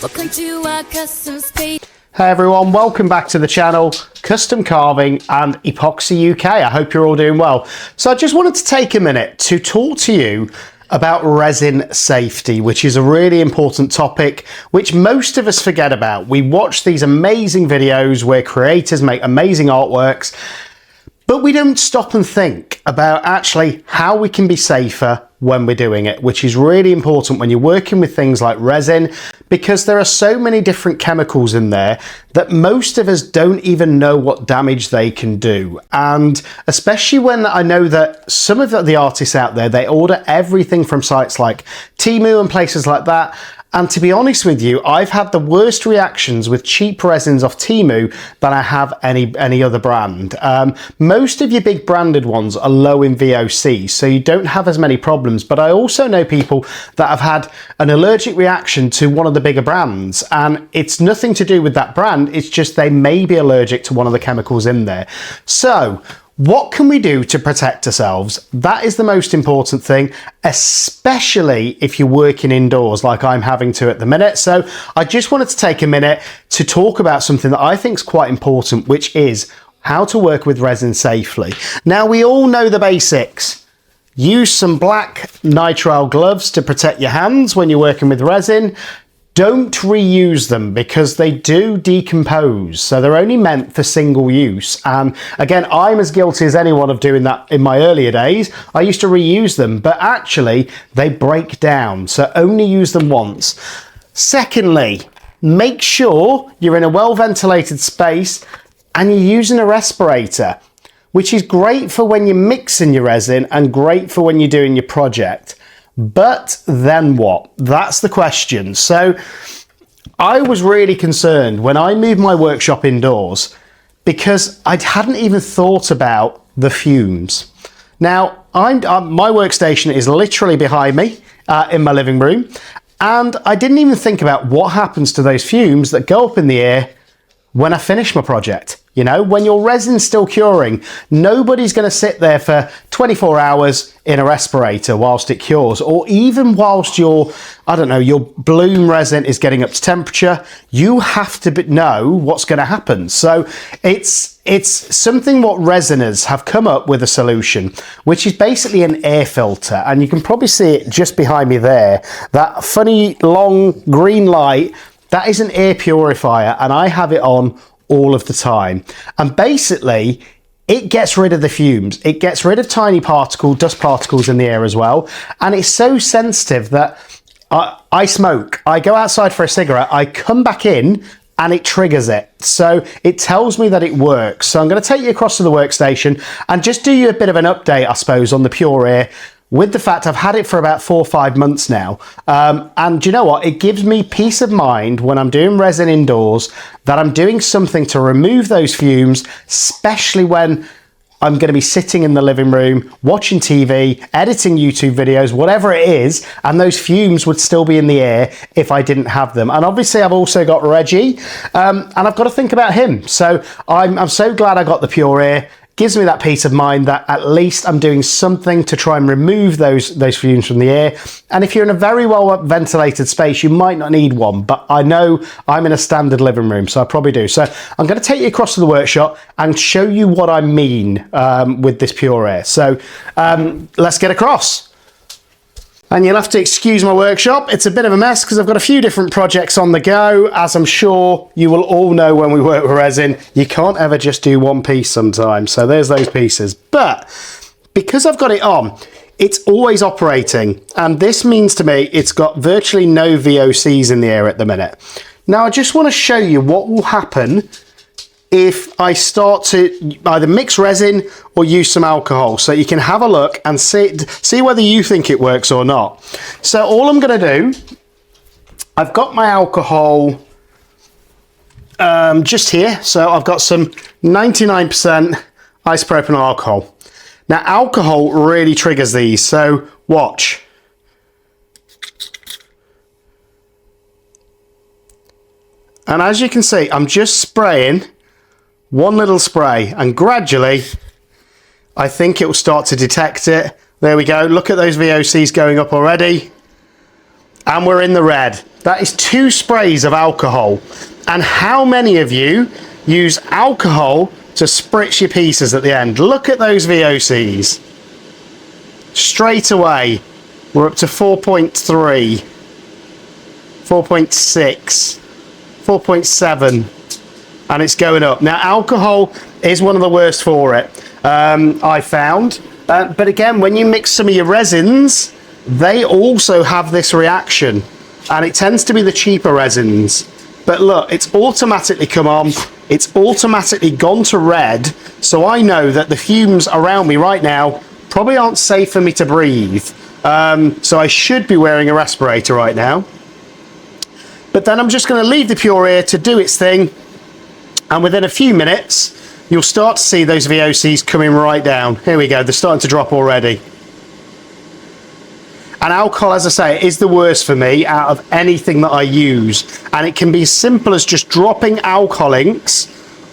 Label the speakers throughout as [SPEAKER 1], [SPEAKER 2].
[SPEAKER 1] Welcome to our custom space.
[SPEAKER 2] Hey everyone, welcome back to the channel, Custom Carving and Epoxy UK. I hope you're all doing well. So I just wanted to take a minute to talk to you about resin safety, which is a really important topic which most of us forget about. We watch these amazing videos where creators make amazing artworks, but we don't stop and think about actually how we can be safer when we're doing it, which is really important when you're working with things like resin, because there are so many different chemicals in there that most of us don't even know what damage they can do. And especially when I know that some of the artists out there, they order everything from sites like Temu and places like that. And to be honest with you, I've had the worst reactions with cheap resins off Temu than I have any other brand. Most of your big branded ones are low in VOCs, so you don't have as many problems. But I also know people that have had an allergic reaction to one of the bigger brands, and it's nothing to do with that brand. It's just they may be allergic to one of the chemicals in there. So what can we do to protect ourselves? That is the most important thing, especially if you're working indoors like I'm having to at the minute. So I just wanted to take a minute to talk about something that I think is quite important, which is how to work with resin safely. Now, we all know the basics. Use some black nitrile gloves to protect your hands when you're working with resin. Don't reuse them because they do decompose. So they're only meant for single use. And again, I'm as guilty as anyone of doing that in my earlier days. I used to reuse them, but actually they break down. So only use them once. Secondly, make sure you're in a well-ventilated space and you're using a respirator, which is great for when you're mixing your resin and great for when you're doing your project. But then what? That's the question. So I was really concerned when I moved my workshop indoors because I hadn't even thought about the fumes. Now, my workstation is literally behind me in my living room, and I didn't even think about what happens to those fumes that go up in the air when I finish my project. You know, when your resin's still curing, nobody's going to sit there for 24 hours in a respirator whilst it cures, or even whilst your bloom resin is getting up to temperature. You have to know what's going to happen. So it's something what resiners have come up with a solution, which is basically an air filter. And you can probably see it just behind me there, that funny long green light. That is an air purifier, and I have it on all of the time. And basically, it gets rid of the fumes. It gets rid of tiny dust particles in the air as well. And it's so sensitive that I smoke. I go outside for a cigarette, I come back in, and it triggers it. So it tells me that it works. So I'm going to take you across to the workstation and just do you a bit of an update, I suppose, on the PURAIR, with the fact I've had it for about 4 or 5 months now. And you know what? It gives me peace of mind when I'm doing resin indoors that I'm doing something to remove those fumes, especially when I'm going to be sitting in the living room, watching TV, editing YouTube videos, whatever it is, and those fumes would still be in the air if I didn't have them. And obviously I've also got Reggie, and I've got to think about him. So I'm so glad I got the PURAIR. Gives me that peace of mind that at least I'm doing something to try and remove those fumes from the air. And if you're in a very well ventilated space, you might not need one, but I know I'm in a standard living room, so I probably do. So I'm going to take you across to the workshop and show you what I mean with this PURAIR. So let's get across. And you'll have to excuse my workshop. It's a bit of a mess because I've got a few different projects on the go. As I'm sure you will all know when we work with resin, you can't ever just do one piece sometimes. So there's those pieces. But because I've got it on, it's always operating. And this means to me, it's got virtually no VOCs in the air at the minute. Now, I just want to show you what will happen if I start to either mix resin or use some alcohol, so you can have a look and see whether you think it works or not. So all I'm going to do, I've got my alcohol just here. So I've got some 99% isopropyl alcohol. Now alcohol really triggers these, so watch. And as you can see, I'm just spraying one little spray, and gradually I think it will start to detect it. There we go. Look at those VOCs going up already. and we're in the red. That is 2 sprays of alcohol. And how many of you use alcohol to spritz your pieces at the end? Look at those VOCs. Straight away, we're up to 4.3, 4.6, 4.7, and it's going up. Now, alcohol is one of the worst for it, I found. But again, when you mix some of your resins, they also have this reaction, and it tends to be the cheaper resins. But look, it's automatically come on, it's automatically gone to red, so I know that the fumes around me right now probably aren't safe for me to breathe. So I should be wearing a respirator right now. But then I'm just going to leave the Purifier to do its thing, and within a few minutes, you'll start to see those VOCs coming right down. Here we go, they're starting to drop already. And alcohol, as I say, is the worst for me out of anything that I use. And it can be as simple as just dropping alcohol inks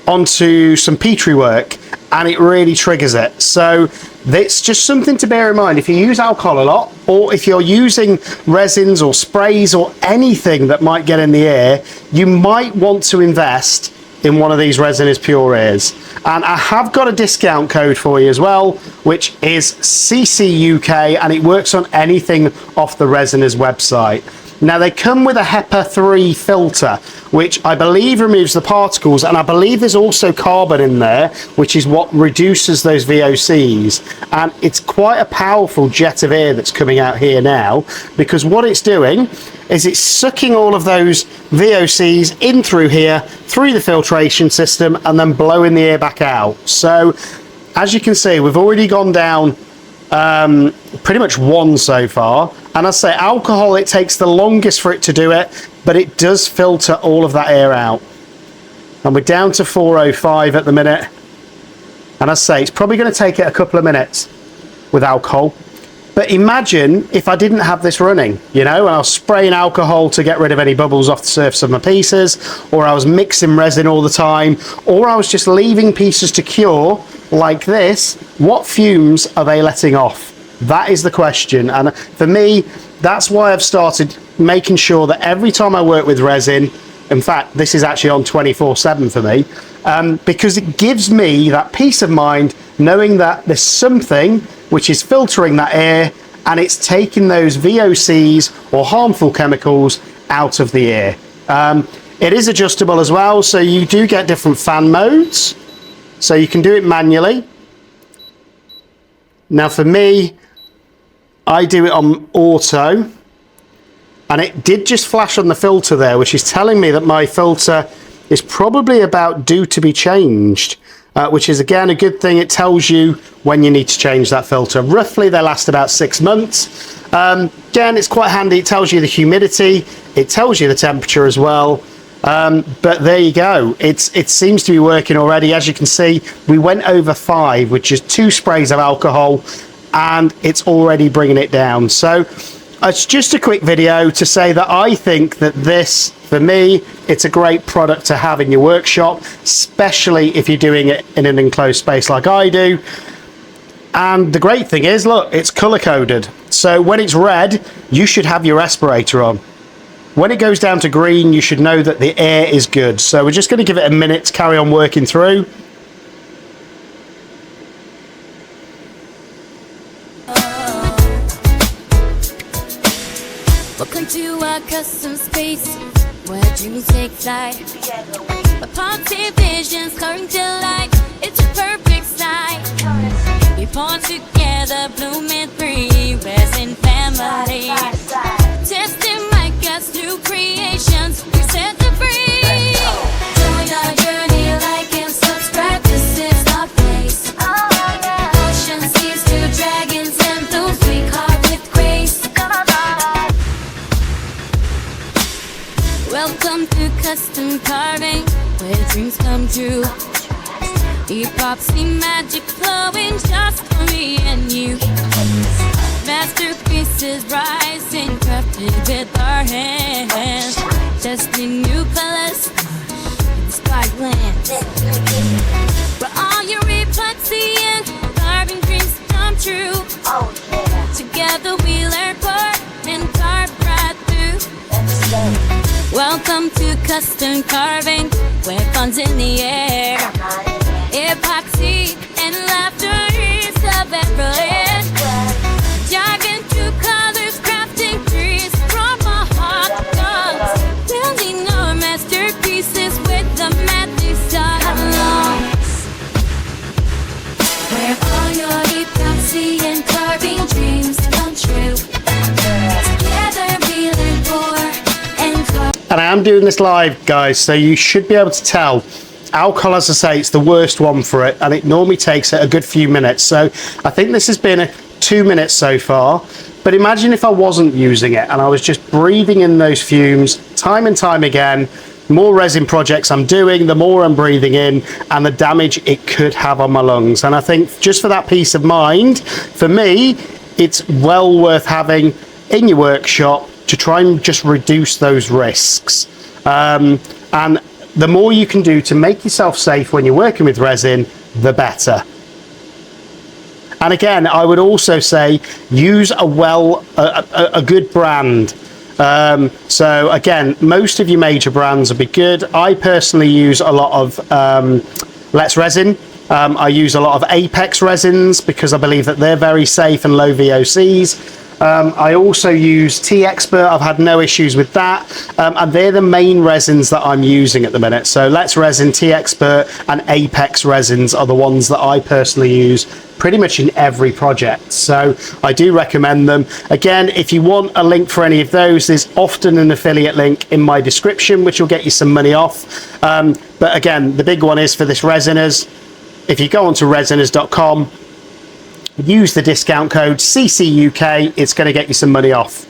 [SPEAKER 2] onto some Petri work, and it really triggers it. So it's just something to bear in mind. If you use alcohol a lot, or if you're using resins or sprays or anything that might get in the air, you might want to invest in one of these Resiners PURAIRs. And I have got a discount code for you as well, which is CCUK, and it works on anything off the Resiners website. Now, they come with a HEPA 3 filter, which I believe removes the particles, and I believe there's also carbon in there, which is what reduces those VOCs. And it's quite a powerful jet of air that's coming out here now, because what it's doing is it's sucking all of those VOCs in through here, through the filtration system, and then blowing the air back out. So, as you can see, we've already gone down pretty much 1 so far. And I say alcohol, it takes the longest for it to do it, but it does filter all of that air out. And we're down to 405 at the minute. And I say it's probably going to take it a couple of minutes with alcohol. But imagine if I didn't have this running, you know, and I was spraying alcohol to get rid of any bubbles off the surface of my pieces, or I was mixing resin all the time, or I was just leaving pieces to cure like this. What fumes are they letting off? That is the question. And for me, that's why I've started making sure that every time I work with resin, in fact, this is actually on 24/7 for me, because it gives me that peace of mind knowing that there's something which is filtering that air, and it's taking those VOCs or harmful chemicals out of the air. It is adjustable as well, so you do get different fan modes, so you can do it manually. Now for me, I do it on auto, and it did just flash on the filter there, which is telling me that my filter is probably about due to be changed, which is again a good thing. It tells you when you need to change that filter. Roughly they last about 6 months. Again, it's quite handy. It tells you the humidity, it tells you the temperature as well. But there you go, it seems to be working already. As you can see, we went over 5 with just 2 sprays of alcohol, and it's already bringing it down. So it's just a quick video to say that I think that this, for me, it's a great product to have in your workshop, especially if you're doing it in an enclosed space like I do. And the great thing is, look, it's color coded, so when it's red, you should have your respirator on. When it goes down to green, you should know that the air is good. So we're just going to give it a minute to carry on working through.
[SPEAKER 1] Welcome to our custom space where dreams take flight. Positive visions coming to life. It's a perfect sight. We born together, blooming free, resin family. Testing my guts, new creations, we set them free. Join our journey, like and subscribe. This is our place. Ocean seas to dragons and blooms we carve with grace. Welcome to custom carving, where dreams come true. Epoxy magic flowing just for me and you. Masterpieces rising, crafted with our hands. Testing new colors, inspired lands. For all your epoxy and carving dreams come true. Together we learn part and carve right through. Welcome to custom carving, where fun's in the air. Epoxy and laughter is of everywhere. Jargon to colors, crafting trees from our hot dogs. Building our masterpieces with the madly salons. Where all your epoxy and carving dreams come true. Together we learn more and carve.
[SPEAKER 2] And I am doing this live, guys, so you should be able to tell. Alcohol, as I say, it's the worst one for it, and it normally takes it a good few minutes. So I think this has been 2 minutes so far. But imagine if I wasn't using it and I was just breathing in those fumes time and time again. More resin projects I'm doing, the more I'm breathing in, and the damage it could have on my lungs. And I think just for that peace of mind, for me, it's well worth having in your workshop to try and just reduce those risks. And the more you can do to make yourself safe when you're working with resin, the better. And again, I would also say use a good brand. So again, most of your major brands would be good. I personally use a lot of Let's Resin. I use a lot of Apex resins because I believe that they're very safe and low VOCs. I also use T-Expert. I've had no issues with that. And they're the main resins that I'm using at the minute. So Let's Resin, T-Expert and Apex resins are the ones that I personally use pretty much in every project. So I do recommend them. Again, if you want a link for any of those, there's often an affiliate link in my description, which will get you some money off. But again, the big one is for this Resiners. If you go onto resiners.com, use the discount code CCUK, it's going to get you some money off.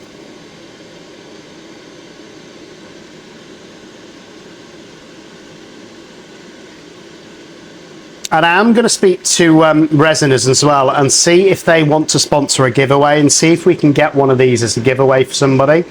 [SPEAKER 2] And I am going to speak to Resiners as well and see if they want to sponsor a giveaway and see if we can get one of these as a giveaway for somebody.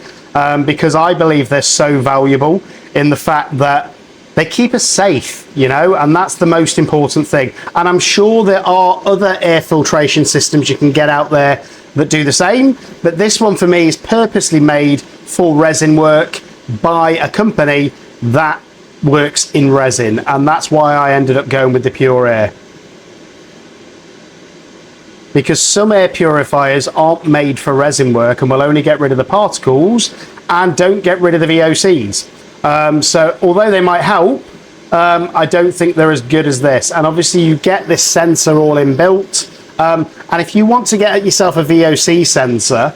[SPEAKER 2] Because I believe they're so valuable in the fact that they keep us safe, you know, and that's the most important thing. And I'm sure there are other air filtration systems you can get out there that do the same, but this one for me is purposely made for resin work by a company that works in resin, and that's why I ended up going with the PURAIR. Because some air purifiers aren't made for resin work and will only get rid of the particles and don't get rid of the VOCs. So although they might help, I don't think they're as good as this. And obviously you get this sensor all inbuilt. And if you want to get yourself a VOC sensor,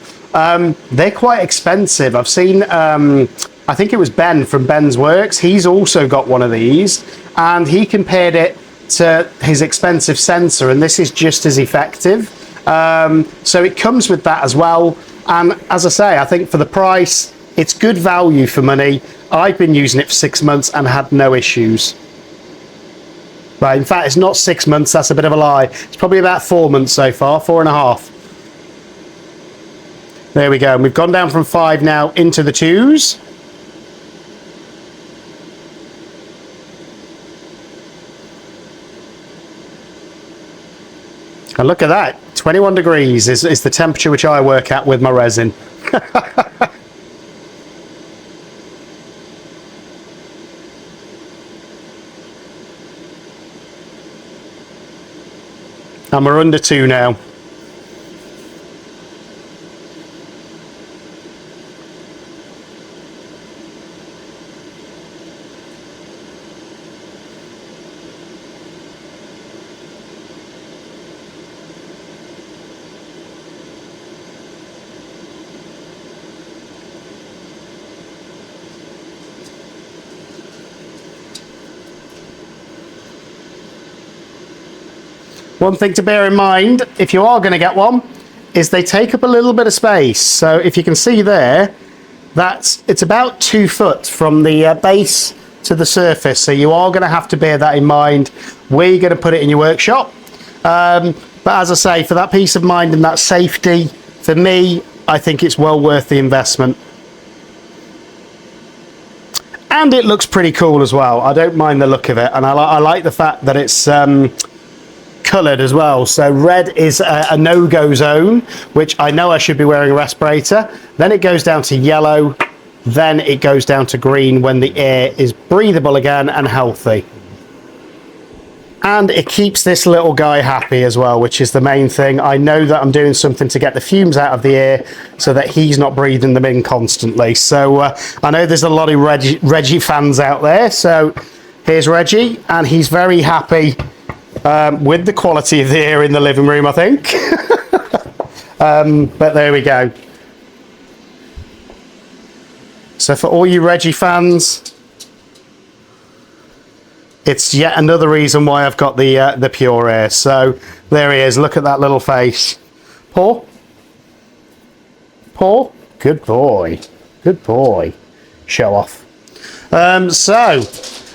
[SPEAKER 2] they're quite expensive. I've seen, I think it was Ben from Ben's Works. He's also got one of these and he compared it to his expensive sensor, and this is just as effective. So it comes with that as well. And as I say, I think for the price, it's good value for money. I've been using it for 6 months and had no issues. Right, in fact, it's not 6 months, that's a bit of a lie. It's probably about 4 months so far, 4.5. There we go, and we've gone down from 5 now into the 2s. And look at that, 21 degrees is the temperature which I work at with my resin. And we're under 2 now. One thing to bear in mind, if you are going to get one, is they take up a little bit of space. So if you can see there, it's about 2 foot from the base to the surface. So you are going to have to bear that in mind where you're going to put it in your workshop. But as I say, for that peace of mind and that safety, for me, I think it's well worth the investment. And it looks pretty cool as well. I don't mind the look of it. And I like the fact that it's coloured as well. So red is a no-go zone, which I know I should be wearing a respirator. Then it goes down to yellow, Then it goes down to green when the air is breathable again and healthy. And it keeps this little guy happy as well, which is the main thing. I know that I'm doing something to get the fumes out of the air so that he's not breathing them in constantly. So I know there's a lot of Reggie fans out there. So here's Reggie, and he's very happy with the quality of the air in the living room, I think. But there we go. So for all you Reggie fans, it's yet another reason why I've got the Pure Air. So there he is. Look at that little face. Paw? Paw? Good boy. Good boy. Show off. So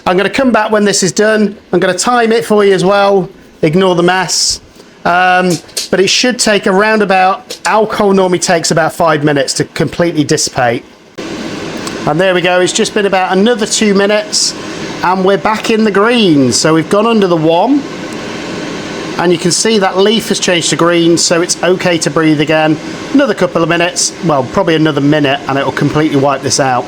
[SPEAKER 2] I'm going to come back when this is done. I'm going to time it for you as well. Ignore the mess. But it should take around about, alcohol normally takes about 5 minutes to completely dissipate. And there we go. It's just been about another 2 minutes. And we're back in the green. So we've gone under the one, and you can see that leaf has changed to green, so it's okay to breathe again. Another couple of minutes, well, probably another minute, and it'll completely wipe this out.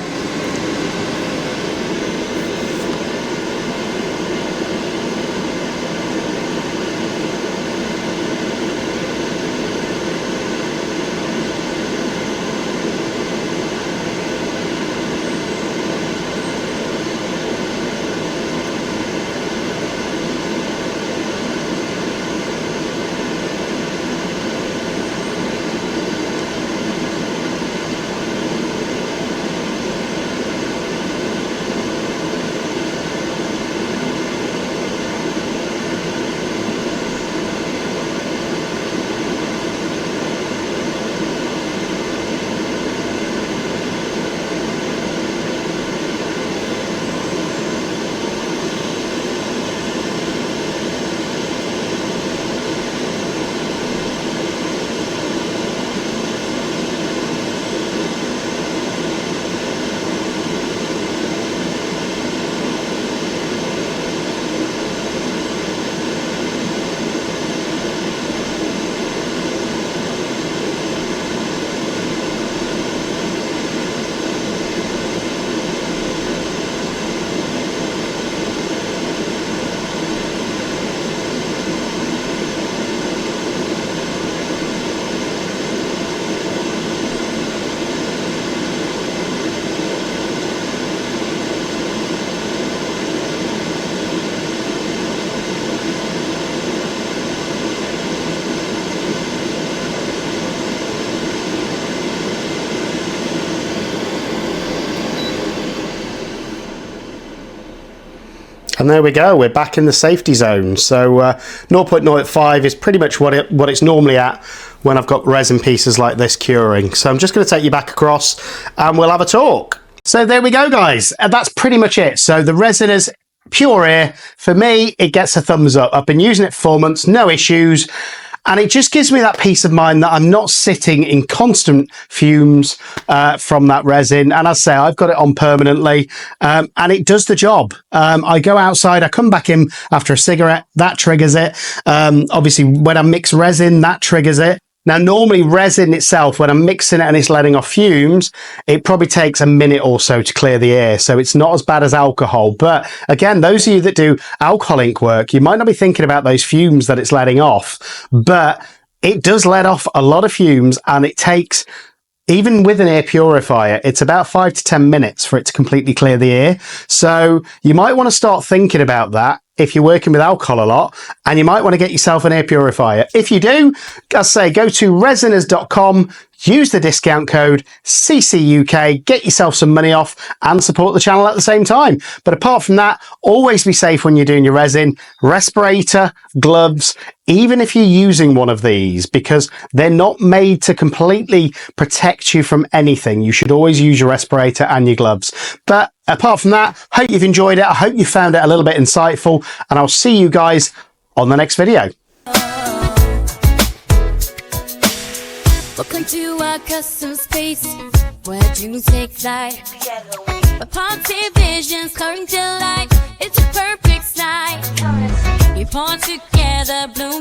[SPEAKER 2] And there we go, we're back in the safety zone. So 0.05 is pretty much what it's normally at when I've got resin pieces like this curing. So I'm just going to take you back across and we'll have a talk. So there we go, guys. That's pretty much it. So the Resiners PURAIR, for me, it gets a thumbs up. I've been using it for 4 months, no issues. And it just gives me that peace of mind that I'm not sitting in constant fumes from that resin. And as I say, I've got it on permanently and it does the job. I go outside, I come back in after a cigarette, that triggers it. Obviously, when I mix resin, that triggers it. Now, normally resin itself, when I'm mixing it and it's letting off fumes, it probably takes a minute or so to clear the air. So it's not as bad as alcohol. But again, those of you that do alcohol ink work, you might not be thinking about those fumes that it's letting off, but it does let off a lot of fumes, and it takes, even with an air purifier, it's about 5 to 10 minutes for it to completely clear the air. So you might want to start thinking about that if you're working with alcohol a lot, and you might want to get yourself an air purifier. If you do, as I say, go to resiners.com, use the discount code CCUK, get yourself some money off and support the channel at the same time. But apart from that, always be safe when you're doing your resin. Respirator, gloves, even if you're using one of these, because they're not made to completely protect you from anything. You should always use your respirator and your gloves. But apart from that, hope you've enjoyed it. I hope you found it a little bit insightful, and I'll see you guys on the next video.
[SPEAKER 1] Welcome to our custom space where dreams take flight. A positive visions coming to light. It's a perfect sight. We pawn together, bloom.